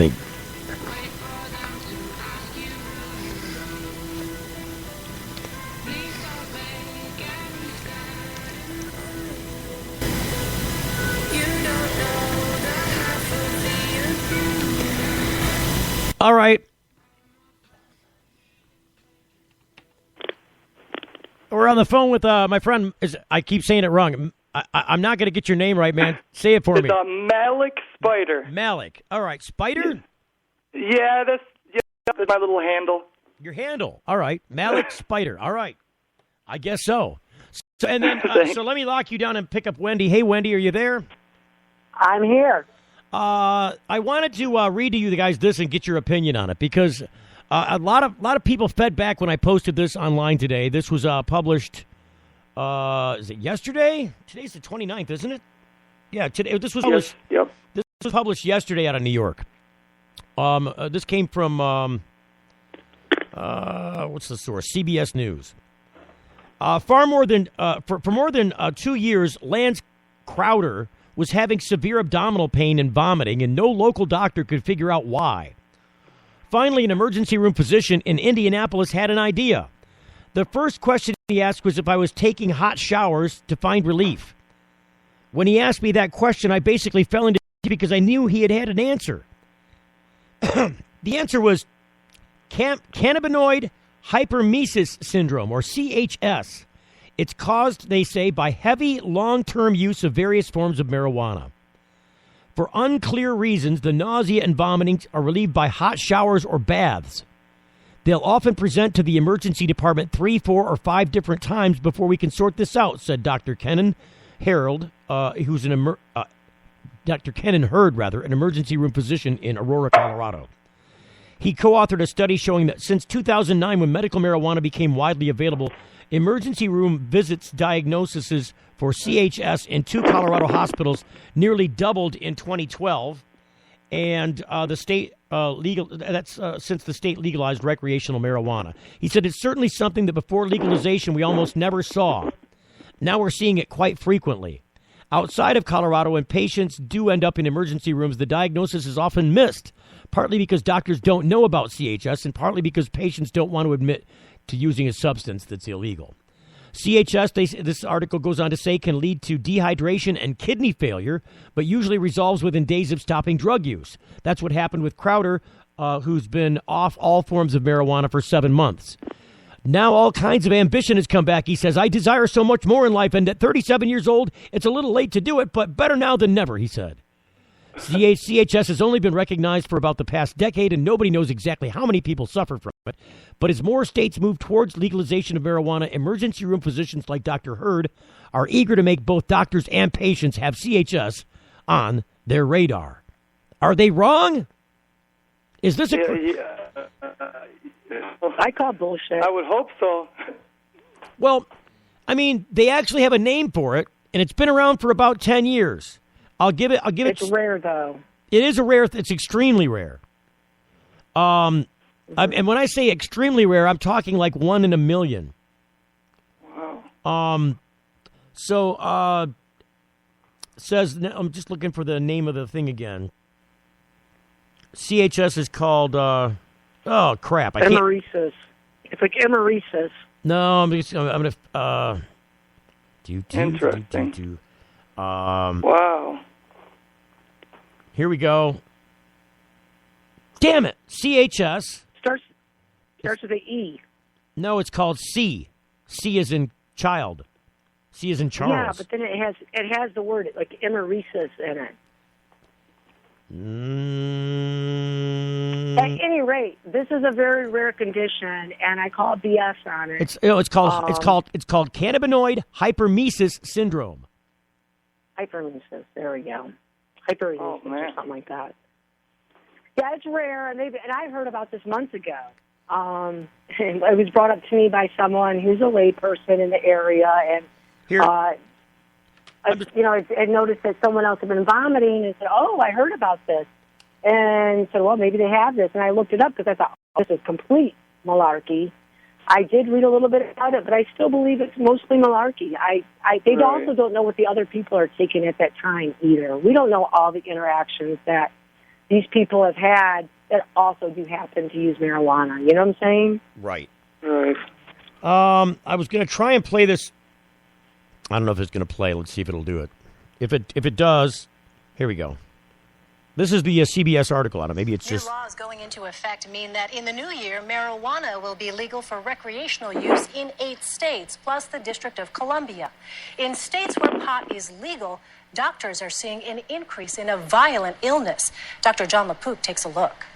Think. All right. We're on the phone with my friend. I keep saying it wrong. I'm not going to get your name right, man. Say it for me. It's Malik Spider. Malik. All right. Spider? Yeah, that's my little handle. Your handle. All right. Malik Spider. All right. I guess so. So and then so let me lock you down and pick up Wendy. Hey, Wendy, are you there? I'm here. I wanted to read to you guys this and get your opinion on it because a lot of people fed back when I posted this online today. This was published. Is it yesterday? Today's the 29th, isn't it? Yeah. Today. This was published. Yep. This was published yesterday out of New York. This came from what's the source? CBS News. For more than 2 years, Lance Crowder was having severe abdominal pain and vomiting, and no local doctor could figure out why. Finally, an emergency room physician in Indianapolis had an idea. The first question he asked was if I was taking hot showers to find relief. When he asked me that question, I basically fell into it because I knew he had an answer. The answer was cannabinoid hyperemesis syndrome, or CHS. It's caused, they say, by heavy, long-term use of various forms of marijuana. For unclear reasons, the nausea and vomiting are relieved by hot showers or baths. They'll often present to the emergency department 3, 4, or 5 different times before we can sort this out, said Dr. Kennan Harold, who's Dr. Kennan Hurd, an emergency room physician in Aurora, Colorado. He co-authored a study showing that since 2009, when medical marijuana became widely available, emergency room visits diagnoses for CHS in 2 Colorado hospitals nearly doubled in 2012, and the state since the state legalized recreational marijuana. He said it's certainly something that before legalization we almost never saw. Now we're seeing it quite frequently. Outside of Colorado, when patients do end up in emergency rooms, the diagnosis is often missed, partly because doctors don't know about CHS and partly because patients don't want to admit to using a substance that's illegal. CHS, this article goes on to say, can lead to dehydration and kidney failure, but usually resolves within days of stopping drug use. That's what happened with Crowder, who's been off all forms of marijuana for 7 months. Now all kinds of ambition has come back. He says, I desire so much more in life, and at 37 years old, it's a little late to do it, but better now than never, he said. CHS has only been recognized for about the past decade, and nobody knows exactly how many people suffer from it. But as more states move towards legalization of marijuana, emergency room physicians like Dr. Hurd are eager to make both doctors and patients have CHS on their radar. Are they wrong? Is this I call bullshit. I would hope so. Well, I mean, they actually have a name for it, and it's been around for about 10 years. I'll give it. It's rare, though. It is a rare. It's extremely rare. And when I say extremely rare, I'm talking like 1 in a million. Wow. So says I'm just looking for the name of the thing again. CHS is called. Oh crap! I can't. Emeresis. It's like emeresis. No, I'm gonna. Interesting. Wow. Here we go. Damn it! CHS Starts with an E. No, it's called C. C as in child. C as in Charles. Yeah, but then it has the word like emeresis in it. At any rate, this is a very rare condition, and I call BS on it. It's called cannabinoid hyperemesis syndrome. Hyperemesis. There we go. Hyperemesis or something like that. Yeah, it's rare, and I heard about this months ago. And it was brought up to me by someone who's a lay person in the area, and Here. I noticed that someone else had been vomiting, and said, "Oh, I heard about this," and said, "Well, maybe they have this." And I looked it up because I thought, "Oh, this is complete malarkey." I did read a little bit about it, but I still believe it's mostly malarkey. They Right. also don't know what the other people are taking at that time either. We don't know all the interactions that these people have had that also do happen to use marijuana. You know what I'm saying? Right. Right. I was going to try and play this. I don't know if it's going to play. Let's see if it'll do it. If it does, here we go. This is the CBS article on it. Maybe it's just... New laws going into effect mean that in the new year, marijuana will be legal for recreational use in 8 states, plus the District of Columbia. In states where pot is legal, doctors are seeing an increase in a violent illness. Dr. John LaPook takes a look.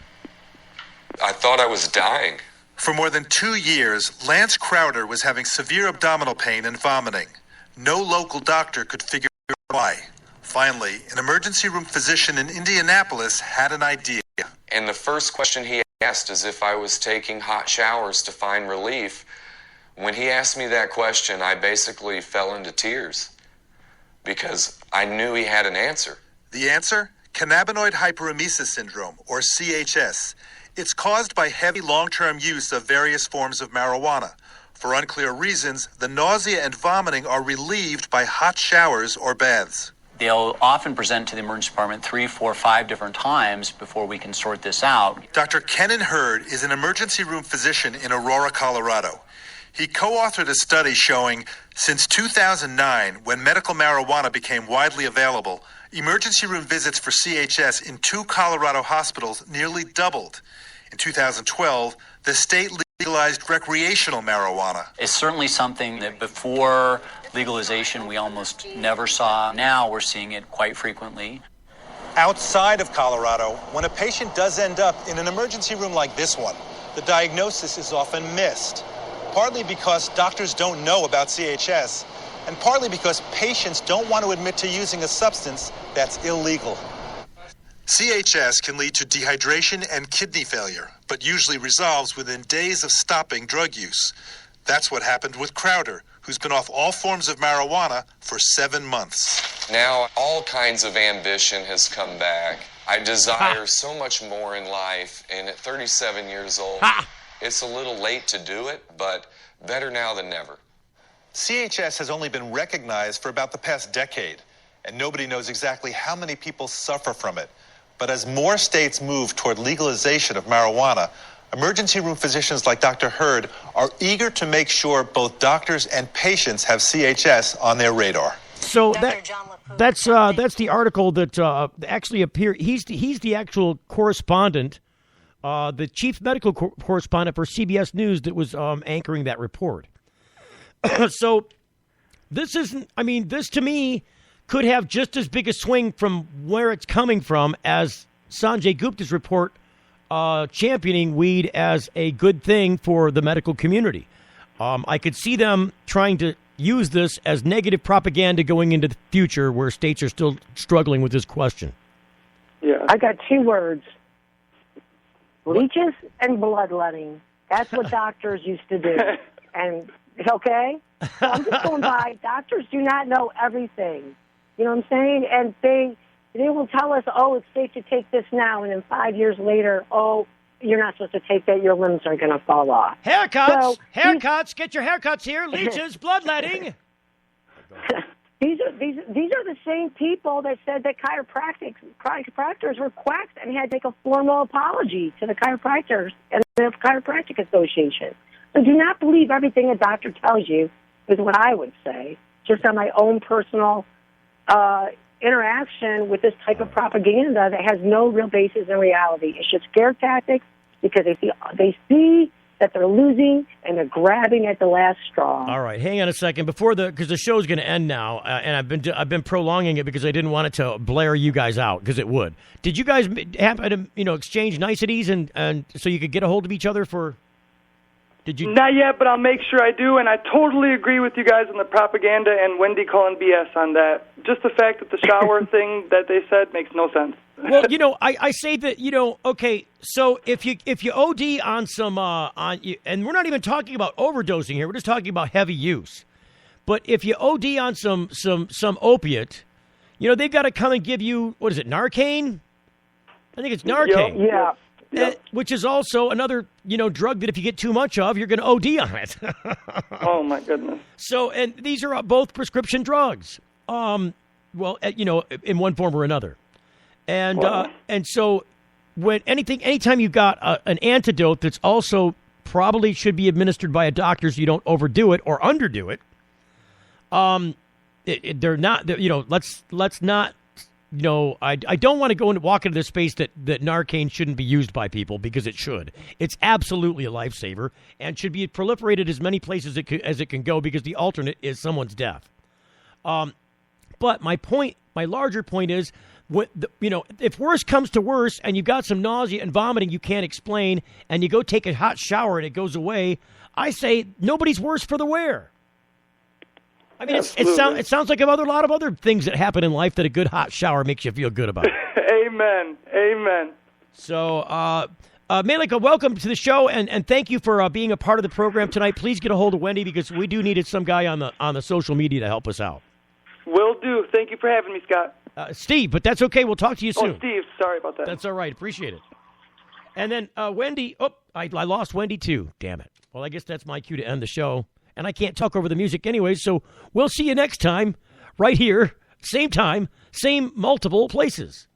I thought I was dying. For more than 2 years, Lance Crowder was having severe abdominal pain and vomiting. No local doctor could figure out why. Finally, an emergency room physician in Indianapolis had an idea. And the first question he asked is if I was taking hot showers to find relief. When he asked me that question, I basically fell into tears because I knew he had an answer. The answer? Cannabinoid hyperemesis syndrome, or CHS. It's caused by heavy long-term use of various forms of marijuana. For unclear reasons, the nausea and vomiting are relieved by hot showers or baths. They'll often present to the emergency department 3, 4, 5 different times before we can sort this out. Dr. Kenan Hurd is an emergency room physician in Aurora, Colorado. He co-authored a study showing since 2009, when medical marijuana became widely available, emergency room visits for CHS in 2 Colorado hospitals nearly doubled. In 2012, the state legalized recreational marijuana. It's certainly something that before legalization we almost never saw. Now we're seeing it quite frequently. Outside of Colorado, when a patient does end up in an emergency room like this one, the diagnosis is often missed, partly because doctors don't know about CHS, and partly because patients don't want to admit to using a substance that's illegal. CHS can lead to dehydration and kidney failure, but usually resolves within days of stopping drug use. That's what happened with Crowder, who's been off all forms of marijuana for 7 months. Now, all kinds of ambition has come back. I desire so much more in life, and at 37 years old, it's a little late to do it, but better now than never. CHS has only been recognized for about the past decade, and nobody knows exactly how many people suffer from it. But as more states move toward legalization of marijuana, emergency room physicians like Dr. Hurd are eager to make sure both doctors and patients have CHS on their radar. So that's the article that actually appeared. He's the actual correspondent, the chief medical correspondent for CBS News that was anchoring that report. So this isn't. I mean, this to me could have just as big a swing from where it's coming from as Sanjay Gupta's report championing weed as a good thing for the medical community. I could see them trying to use this as negative propaganda going into the future where states are still struggling with this question. Yeah. I got 2 words. Leeches and bloodletting. That's what doctors used to do. And, okay? So I'm just going by, doctors do not know everything. You know what I'm saying? And they will tell us, oh, it's safe to take this now, and then 5 years later, oh, you're not supposed to take that, your limbs are going to fall off. Haircuts, get your haircuts here, leeches, bloodletting. These are the same people that said that chiropractors were quacks and had to make a formal apology to the chiropractors and the Chiropractic Association. So do not believe everything a doctor tells you, is what I would say, just on my own personal interaction with this type of propaganda that has no real basis in reality. It's just scare tactics because they see that they're losing and they're grabbing at the last straw. All right, hang on a second because the show's going to end now, and I've been prolonging it because I didn't want it to blare you guys out because it would. Did you guys happen to exchange niceties and so you could get a hold of each other for? Did you? Not yet, but I'll make sure I do, and I totally agree with you guys on the propaganda and Wendy calling BS on that. Just the fact that the shower thing that they said makes no sense. Well, I say that, okay, so if you OD on some, and we're not even talking about overdosing here, we're just talking about heavy use. But if you OD on some opiate, they've got to come and give you, what is it, Narcan? I think it's Narcan. Yeah. Yep. Which is also another, drug that if you get too much of, you're going to OD on it. Oh, my goodness. So, and these are both prescription drugs. In one form or another. And wow. And so anytime you've got an antidote that's also probably should be administered by a doctor so you don't overdo it or underdo it. They're not. Let's not. I don't want to go and walk into this space that Narcan shouldn't be used by people, because it should. It's absolutely a lifesaver and should be proliferated as many places as it can go, because the alternate is someone's death. But my larger point is, if worse comes to worse and you've got some nausea and vomiting you can't explain, and you go take a hot shower and it goes away, I say nobody's worse for the wear. I mean, it sounds like a lot of other things that happen in life that a good hot shower makes you feel good about. Amen. So, Malika, welcome to the show, and thank you for being a part of the program tonight. Please get a hold of Wendy, because we do need some guy on the social media to help us out. Will do. Thank you for having me, Scott. Steve, but that's okay. We'll talk to you soon. Oh, Steve, sorry about that. That's all right. Appreciate it. And then Wendy. Oh, I lost Wendy too. Damn it. Well, I guess that's my cue to end the show. And I can't talk over the music anyway, so we'll see you next time, right here, same time, same multiple places.